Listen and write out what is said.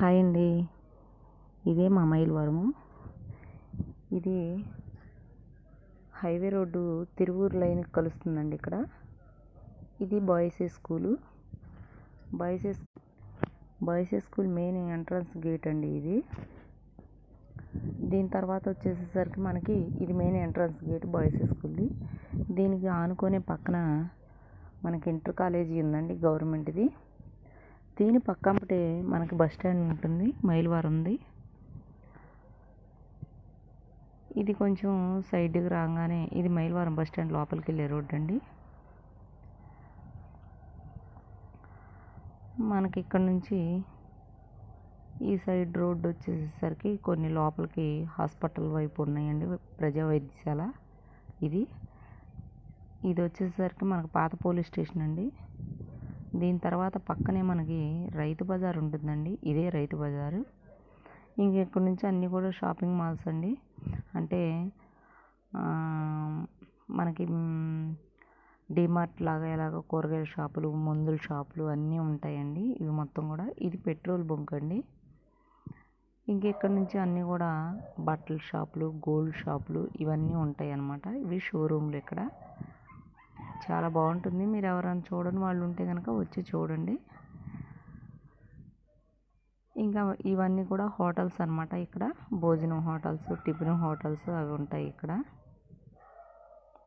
Hi అండి. ఇదే మా మైలవరము. ఇది హైవే రోడ్డు తిరువూరు లైన్కి కలుస్తుందండి. ఇక్కడ ఇది boys school. Boys school main entrance gate అండి ఇది. దీని తర్వాత వచ్చేసేసరికి మనకి ఇది మెయిన్ ఎంట్రన్స్ గేట్ బాయ్స్ స్కూల్ది. దీనికి ఆనుకునే పక్కన మనకి ఇంటర్ కాలేజీ ఉందండి, గవర్నమెంట్ది. దీని పక్కంపటే మనకి బస్ స్టాండ్ ఉంటుంది, మైలవరంది. ఇది కొంచెం సైడ్కి రాగానే ఇది మైలవరం బస్ స్టాండ్ లోపలికి వెళ్ళే రోడ్ అండి. మనకి ఇక్కడ నుంచి ఈ సైడ్ రోడ్డు వచ్చేసరికి కొన్ని లోపలికి హాస్పిటల్ వైపు ఉన్నాయండి, ప్రజా వైద్యశాల. ఇది వచ్చేసరికి మనకు పాత పోలీస్ స్టేషన్ అండి. దీని తర్వాత పక్కనే మనకి రైతు బజార్ ఉంటుందండి. ఇదే రైతు బజారు. ఇంక ఇక్కడ నుంచి అన్నీ కూడా షాపింగ్ మాల్స్ అండి. అంటే మనకి డిమార్ట్ లాగా ఎలాగో కూరగాయల షాపులు, మందుల షాపులు అన్నీ ఉంటాయండి. ఇవి మొత్తం కూడా ఇది పెట్రోల్ బంక్ అండి. ఇంక ఇక్కడ నుంచి అన్నీ కూడా బట్టల షాపులు, గోల్డ్ షాపులు ఇవన్నీ ఉంటాయి అన్నమాట. ఇవి షోరూమ్లు. ఇక్కడ చాలా బాగుంటుంది. మీరు ఎవరైనా చూడని వాళ్ళు ఉంటే కనుక వచ్చి చూడండి. ఇంకా ఇవన్నీ కూడా హోటల్స్ అన్నమాట. ఇక్కడ భోజనం హోటల్స్, టిఫిన్ హోటల్స్ అవి ఉంటాయి ఇక్కడ.